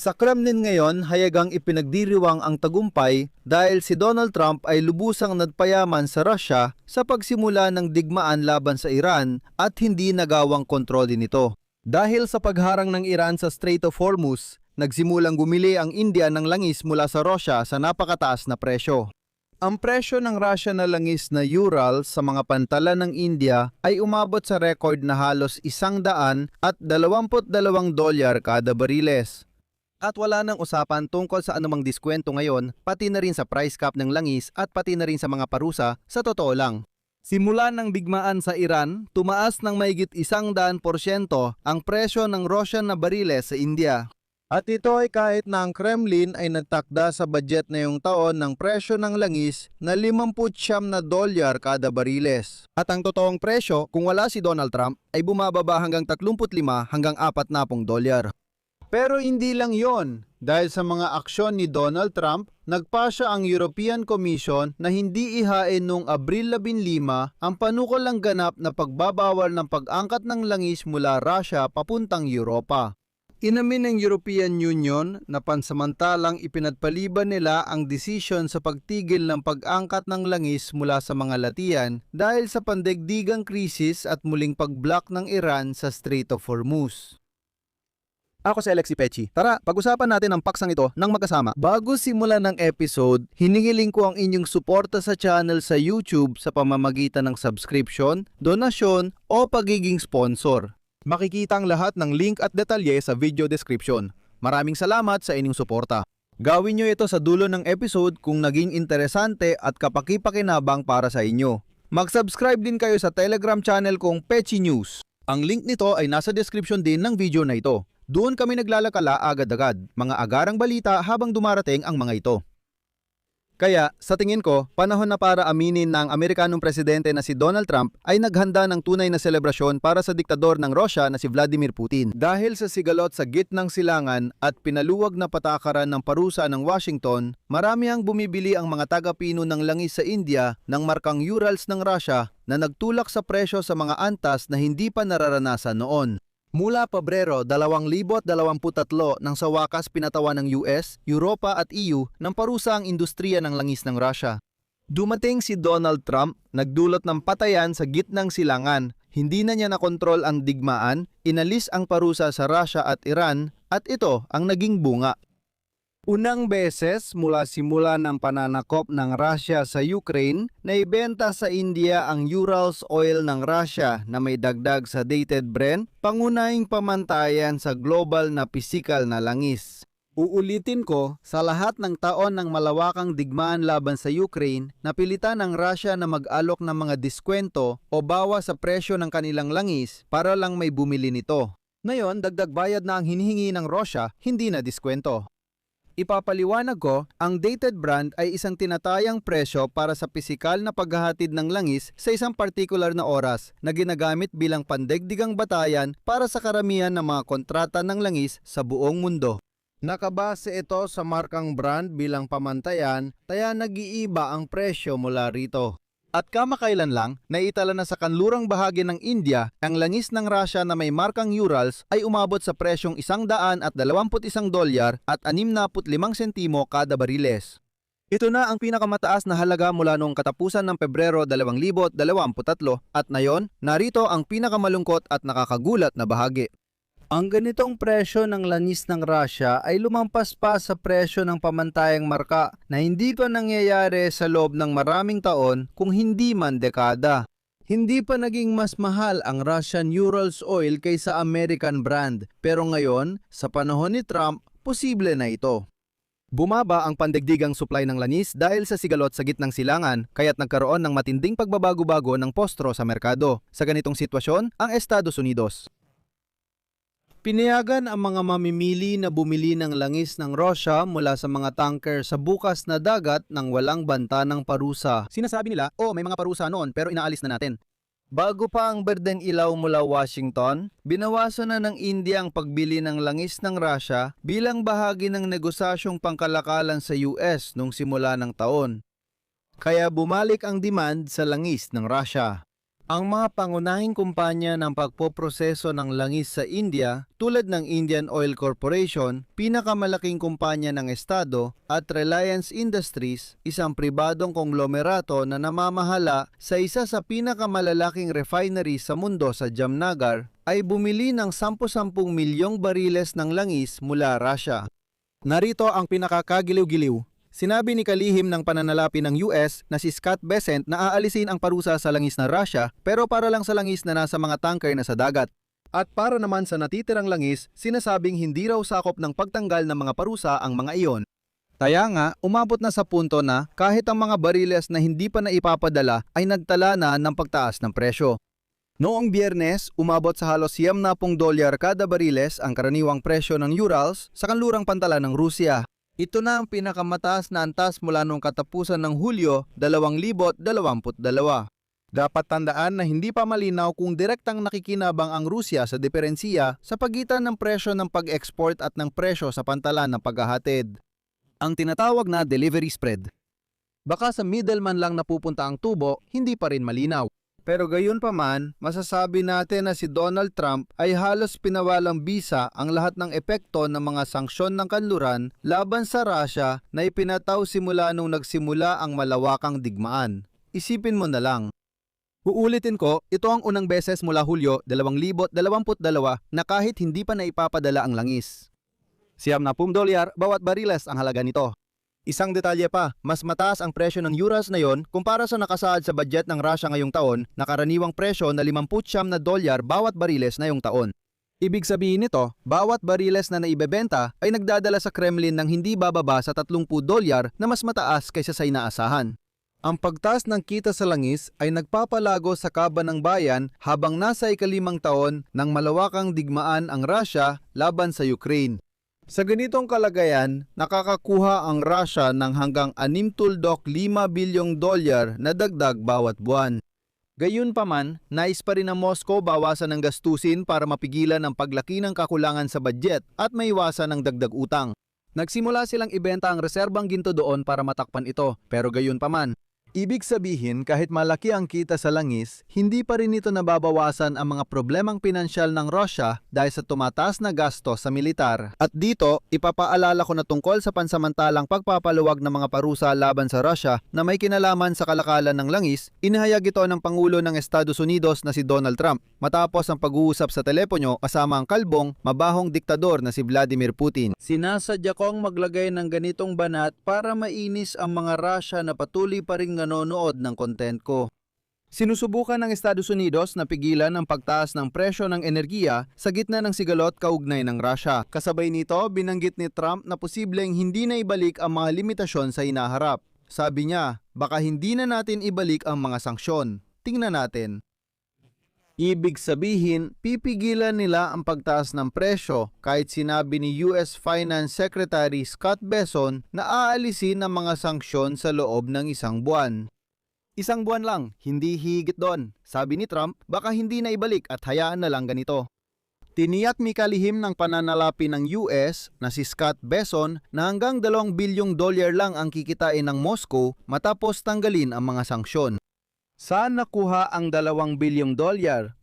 Sa Kremlin ngayon, hayagang ipinagdiriwang ang tagumpay dahil si Donald Trump ay lubusang nagpayaman sa Russia sa pagsimula ng digmaan laban sa Iran at hindi nagawang kontrolin ito. Dahil sa pagharang ng Iran sa Strait of Hormuz, nagsimulang bumili ang India ng langis mula sa Russia sa napakataas na presyo. Ang presyo ng Russia na langis na Ural sa mga pantalan ng India ay umabot sa record na halos $122 kada bariles. At wala nang usapan tungkol sa anumang diskwento ngayon, pati na rin sa price cap ng langis at pati na rin sa mga parusa, sa totoo lang. Simula ng digmaan sa Iran, tumaas ng mahigit 100% ang presyo ng Russian na bariles sa India. At ito ay kahit na ang Kremlin ay nagtakda sa budget na yung taon ng presyo ng langis na $59 kada bariles. At ang totoong presyo, kung wala si Donald Trump, ay bumababa hanggang $35 hanggang $40. Pero hindi lang yon. Dahil sa mga aksyon ni Donald Trump, nagpasya ang European Commission na hindi ihain noong Abril 15 ang panukalang ganap na pagbabawal ng pag-angkat ng langis mula Russia papuntang Europa. Inamin ng European Union na pansamantalang ipinagpaliban nila ang desisyon sa pagtigil ng pag-angkat ng langis mula sa mga latian dahil sa pandaigdigang krisis at muling pag-block ng Iran sa Strait of Hormuz. Ako si Alexi Pechi. Tara, pag-usapan natin ang paksang ito ng magkasama. Bago simulan ng episode, hinihiling ko ang inyong suporta sa channel sa YouTube sa pamamagitan ng subscription, donasyon o pagiging sponsor. Makikita ang lahat ng link at detalye sa video description. Maraming salamat sa inyong suporta. Gawin nyo ito sa dulo ng episode kung naging interesante at kapaki-pakinabang para sa inyo. Mag-subscribe din kayo sa Telegram channel kong Pechi News. Ang link nito ay nasa description din ng video na ito. Doon kami naglalakala agad-agad, mga agarang balita habang dumarating ang mga ito. Kaya, sa tingin ko, panahon na para aminin na ang Amerikanong presidente na si Donald Trump ay naghanda ng tunay na selebrasyon para sa diktador ng Russia na si Vladimir Putin. Dahil sa sigalot sa gitnang silangan at pinaluwag na patakaran ng parusa ng Washington, marami ang bumibili ang mga taga-pino ng langis sa India ng markang Urals ng Russia na nagtulak sa presyo sa mga antas na hindi pa nararanasan noon. Mula Pebrero 2023 nang sa wakas pinatawan ng US, Europa at EU ng parusa ang industriya ng langis ng Russia. Dumating si Donald Trump, nagdulot ng patayan sa gitnang silangan. Hindi na niya nakontrol ang digmaan, inalis ang parusa sa Russia at Iran at ito ang naging bunga. Unang beses mula simula ng pananakop ng Russia sa Ukraine, naibenta sa India ang Urals oil ng Russia na may dagdag sa dated Brent, pangunahing pamantayan sa global na pisikal na langis. Uulitin ko, sa lahat ng taon ng malawakang digmaan laban sa Ukraine, napilitan ng Russia na mag-alok ng mga diskwento o bawas sa presyo ng kanilang langis para lang may bumili nito. Ngayon, dagdag bayad na ang hinihingi ng Russia, hindi na diskwento. Ipapaliwanag ko, ang dated brand ay isang tinatayang presyo para sa pisikal na paghahatid ng langis sa isang partikular na oras na ginagamit bilang pandaigdigang batayan para sa karamihan ng mga kontrata ng langis sa buong mundo. Nakabase ito sa markang brand bilang pamantayan, kaya nag-iiba ang presyo mula rito. At kamakailan lang, naitala na sa kanlurang bahagi ng India, ang langis ng Russia na may markang Urals ay umabot sa presyong $121 at 65 sentimo kada bariles. Ito na ang pinakamataas na halaga mula noong katapusan ng Pebrero 2023 at ngayon, narito ang pinakamalungkot at nakakagulat na bahagi. Ang ganitong presyo ng langis ng Russia ay lumampas pa sa presyo ng pamantayang marka na hindi pa nangyayari sa loob ng maraming taon kung hindi man dekada. Hindi pa naging mas mahal ang Russian Urals oil kaysa American brand, pero ngayon, sa panahon ni Trump, posible na ito. Bumaba ang pandaigdigang supply ng langis dahil sa sigalot sa gitnang silangan, kaya't nagkaroon ng matinding pagbabago-bago ng postro sa merkado. Sa ganitong sitwasyon, ang Estados Unidos. Pinayagan ang mga mamimili na bumili ng langis ng Russia mula sa mga tanker sa bukas na dagat nang walang banta ng parusa. Sinasabi nila, may mga parusa noon pero inaalis na natin. Bago pa ang berdeng ilaw mula Washington, binawasan na ng India ang pagbili ng langis ng Russia bilang bahagi ng negosasyong pangkalakalan sa US nung simula ng taon. Kaya bumalik ang demand sa langis ng Russia. Ang mga pangunahing kumpanya ng pagpoproseso ng langis sa India tulad ng Indian Oil Corporation, pinakamalaking kumpanya ng Estado, at Reliance Industries, isang pribadong konglomerato na namamahala sa isa sa pinakamalalaking refinery sa mundo sa Jamnagar, ay bumili ng 10-10 milyong bariles ng langis mula Russia. Narito ang pinakakagiliw-giliw. Sinabi ni kalihim ng pananalapi ng US na si Scott Bessent na aalisin ang parusa sa langis na Russia pero para lang sa langis na nasa mga tanker na sa dagat. At para naman sa natitirang langis, sinasabing hindi raw sakop ng pagtanggal ng mga parusa ang mga iyon. Kaya nga, umabot na sa punto na kahit ang mga bariles na hindi pa naipapadala ay nagtala na ng pagtaas ng presyo. Noong Biyernes, umabot sa halos $70 kada bariles ang karaniwang presyo ng Urals sa kanlurang pantalan ng Rusya. Ito na ang pinakamataas na antas mula noong katapusan ng Hulyo 2022. Dapat tandaan na hindi pa malinaw kung direktang nakikinabang ang Rusya sa diferensya sa pagitan ng presyo ng pag-export at ng presyo sa pantalan ng paghahatid. Ang tinatawag na delivery spread. Baka sa middleman lang napupunta ang tubo, hindi pa rin malinaw. Pero gayon pa man, masasabi natin na si Donald Trump ay halos pinawalang bisa ang lahat ng epekto ng mga sanksyon ng kanluran laban sa Russia na ipinataw simula nung nagsimula ang malawakang digmaan. Isipin mo na lang. Uulitin ko, ito ang unang beses mula Hulyo 2022 na kahit hindi pa naipapadala ang langis. $70 bawat bariles ang halaga nito. Isang detalye pa, mas mataas ang presyo ng Urals na yon kumpara sa nakasaad sa budget ng Russia ngayong taon na karaniwang presyo na $59 bawat bariles na yung taon. Ibig sabihin nito, bawat bariles na naibebenta ay nagdadala sa Kremlin ng hindi bababa sa $30 na mas mataas kaysa sa inaasahan. Ang pagtaas ng kita sa langis ay nagpapalago sa kaban ng bayan habang nasa ika-5 taon ng malawakang digmaan ang Russia laban sa Ukraine. Sa ganitong kalagayan, nakakakuha ang Russia ng hanggang $5 bilyong na dagdag bawat buwan. Gayunpaman, nais pa rin ng Moscow bawasan ng gastusin para mapigilan ang paglaki ng kakulangan sa budget at maiwasan ang dagdag utang. Nagsimula silang ibenta ang reserbang ginto doon para matakpan ito, pero gayunpaman, ibig sabihin kahit malaki ang kita sa langis, hindi pa rin ito nababawasan ang mga problemang pinansyal ng Russia dahil sa tumataas na gasto sa militar. At dito, ipapaalala ko na tungkol sa pansamantalang pagpapaluwag ng mga parusa laban sa Russia na may kinalaman sa kalakalan ng langis, inihayag ito ng Pangulo ng Estados Unidos na si Donald Trump matapos ang pag-uusap sa telepono kasama ang kalbong, mabahong diktador na si Vladimir Putin. Sinasadya kong maglagay ng ganitong banat para mainis ang mga Russia na patuloy pa ring nanonood ng content ko. Sinusubukan ng Estados Unidos na pigilan ang pagtaas ng presyo ng enerhiya sa gitna ng sigalot kaugnay ng Russia. Kasabay nito, binanggit ni Trump na posibleng hindi na ibalik ang mga limitasyon sa hinaharap. Sabi niya, baka hindi na natin ibalik ang mga sanksyon. Tingnan natin. Ibig sabihin, pipigilan nila ang pagtaas ng presyo kahit sinabi ni US Finance Secretary Scott Bessent na aalisin ang mga sanksyon sa loob ng 1 buwan. 1 buwan lang, hindi higit doon. Sabi ni Trump, baka hindi na ibalik at hayaan na lang ganito. Tiniyak ni kalihim ng pananalapi ng US na si Scott Bessent na hanggang $2 bilyong lang ang kikitain ng Moscow matapos tanggalin ang mga sanksyon. Saan nakuha ang $2 bilyong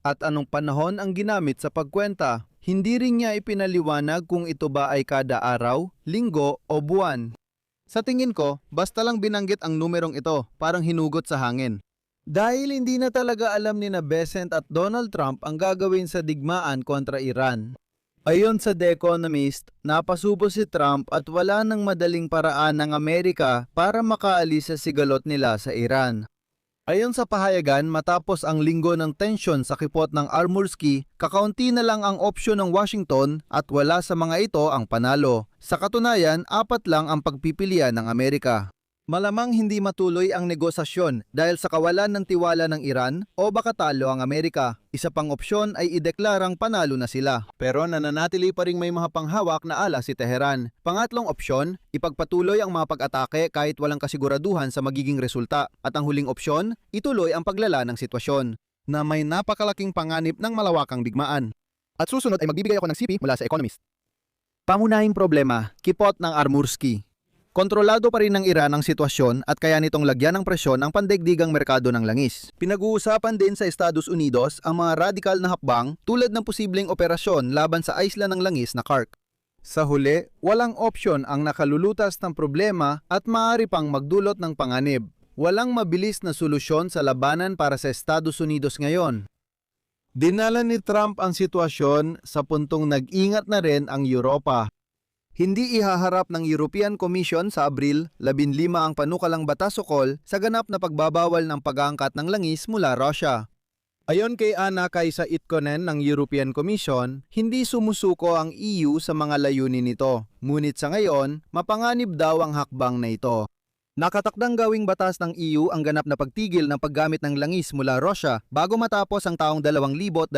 at anong panahon ang ginamit sa pagkwenta? Hindi rin niya ipinaliwanag kung ito ba ay kada araw, linggo o buwan. Sa tingin ko, basta lang binanggit ang numerong ito, parang hinugot sa hangin. Dahil hindi na talaga alam ni na Bessent at Donald Trump ang gagawin sa digmaan kontra Iran. Ayon sa The Economist, napasubo si Trump at wala nang madaling paraan ng Amerika para makaalis sa sigalot nila sa Iran. Ayon sa pahayagan, matapos ang linggo ng tensyon sa kipot ng Armursky, kakaunti na lang ang opsyon ng Washington at wala sa mga ito ang panalo. Sa katunayan, 4 lang ang pagpipilian ng Amerika. Malamang hindi matuloy ang negosasyon dahil sa kawalan ng tiwala ng Iran o baka talo ang Amerika. Isa pang opsyon ay ideklarang panalo na sila. Pero nananatili pa ring may mga panghawak na alas si Teheran. Pangatlong opsyon, ipagpatuloy ang mga pag-atake kahit walang kasiguraduhan sa magiging resulta. At ang huling opsyon, ituloy ang paglala ng sitwasyon na may napakalaking panganib ng malawakang digmaan. At susunod ay magbibigay ako ng CP mula sa Economist. Pangunahing problema, kipot ng Armursky. Kontrolado pa rin ng Iran ang sitwasyon at kaya nitong lagyan ng presyon ang pandaigdigang merkado ng langis. Pinag-uusapan din sa Estados Unidos ang mga radikal na hakbang tulad ng posibleng operasyon laban sa isla ng langis na Kark. Sa huli, walang opsyon ang nakalulutas ng problema at maaari pang magdulot ng panganib. Walang mabilis na solusyon sa labanan para sa Estados Unidos ngayon. Dinala ni Trump ang sitwasyon sa puntong nag-ingat na rin ang Europa. Hindi ihaharap ng European Commission sa Abril 15 ang panukalang batas ukol sa ganap na pagbabawal ng pag-aangkat ng langis mula Russia. Ayon kay Anna Kaisa Itkonen ng European Commission, hindi sumusuko ang EU sa mga layunin nito. Ngunit sa ngayon, mapanganib daw ang hakbang na ito. Nakatakdang gawing batas ng EU ang ganap na pagtigil ng paggamit ng langis mula Russia bago matapos ang taong 2027.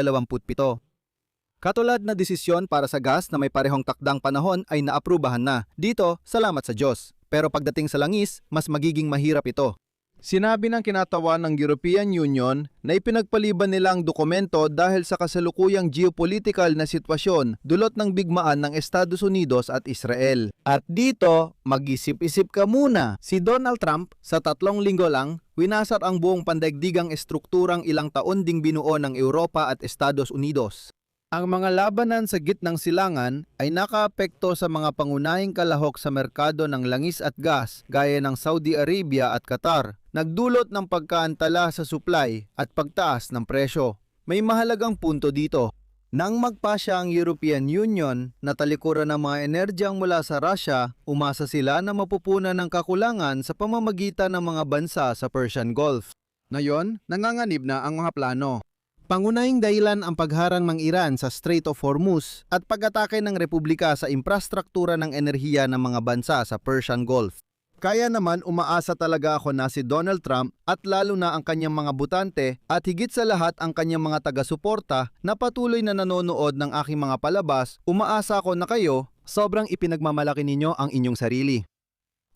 Katulad na desisyon para sa gas na may parehong takdang panahon ay naaprubahan na. Dito, salamat sa Diyos. Pero pagdating sa langis, mas magiging mahirap ito. Sinabi ng kinatawan ng European Union na ipinagpaliban nila ang dokumento dahil sa kasalukuyang geopolitical na sitwasyon dulot ng bigmaan ng Estados Unidos at Israel. At dito, mag-isip-isip ka muna. Si Donald Trump, sa 3 linggo lang, winasat ang buong pandaigdigang estrukturang ilang taon ding binuo ng Europa at Estados Unidos. Ang mga labanan sa gitnang silangan ay nakaapekto sa mga pangunahing kalahok sa merkado ng langis at gas gaya ng Saudi Arabia at Qatar, nagdulot ng pagkaantala sa supply at pagtaas ng presyo. May mahalagang punto dito. Nang magpasya ang European Union na talikuran ng mga energyang mula sa Russia, umasa sila na mapupunan ng kakulangan sa pamamagitan ng mga bansa sa Persian Gulf. Ngayon, nanganganib na ang mga plano. Pangunahing dahilan ang pagharang ng Iran sa Strait of Hormuz at pag-atake ng Republika sa infrastruktura ng enerhiya ng mga bansa sa Persian Gulf. Kaya naman umaasa talaga ako na si Donald Trump at lalo na ang kanyang mga butante at higit sa lahat ang kanyang mga taga-suporta na patuloy na nanonood ng aking mga palabas, umaasa ako na kayo, sobrang ipinagmamalaki ninyo ang inyong sarili.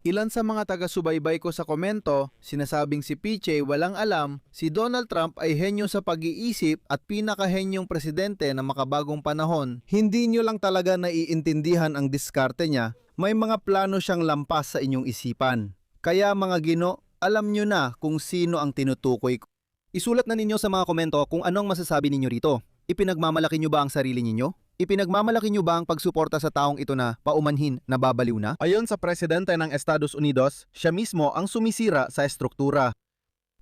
Ilan sa mga taga-subaybay ko sa komento, sinasabing si PJ walang alam, si Donald Trump ay henyo sa pag-iisip at pinakahenyong presidente ng makabagong panahon. Hindi nyo lang talaga naiintindihan ang diskarte niya, may mga plano siyang lampas sa inyong isipan. Kaya mga Gino, alam nyo na kung sino ang tinutukoy ko. Isulat na ninyo sa mga komento kung anong masasabi ninyo rito. Ipinagmamalaki nyo ba ang sarili ninyo? Ipinagmamalaki nyo ba ang pagsuporta sa taong ito na paumanhin na babaliw na? Ayon sa presidente ng Estados Unidos, siya mismo ang sumisira sa estruktura.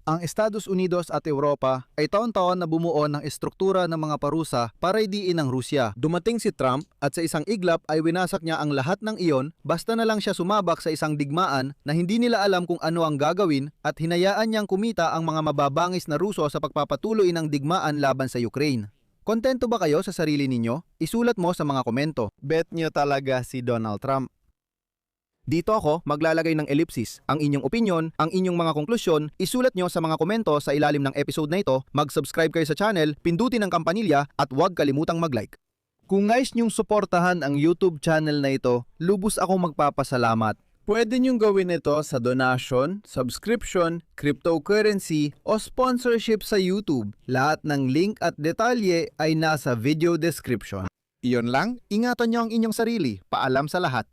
Ang Estados Unidos at Europa ay taon-taon na bumuo ng estruktura ng mga parusa para idiin ang Rusya. Dumating si Trump at sa isang iglap ay winasak niya ang lahat ng iyon basta na lang siya sumabak sa isang digmaan na hindi nila alam kung ano ang gagawin at hinayaan niyang kumita ang mga mababangis na Ruso sa pagpapatuloy ng digmaan laban sa Ukraine. Kontento ba kayo sa sarili ninyo? Isulat mo sa mga komento. Bet nyo talaga si Donald Trump. Dito ako maglalagay ng ellipsis. Ang inyong opinion, ang inyong mga konklusyon, isulat nyo sa mga komento sa ilalim ng episode na ito, mag-subscribe kayo sa channel, pindutin ang kampanilya at huwag kalimutang mag-like. Kung nais nyong suportahan ang YouTube channel na ito, lubos akong magpapasalamat. Pwede nyong gawin ito sa donation, subscription, cryptocurrency o sponsorship sa YouTube. Lahat ng link at detalye ay nasa video description. Iyon lang, ingatan nyo ang inyong sarili. Paalam sa lahat.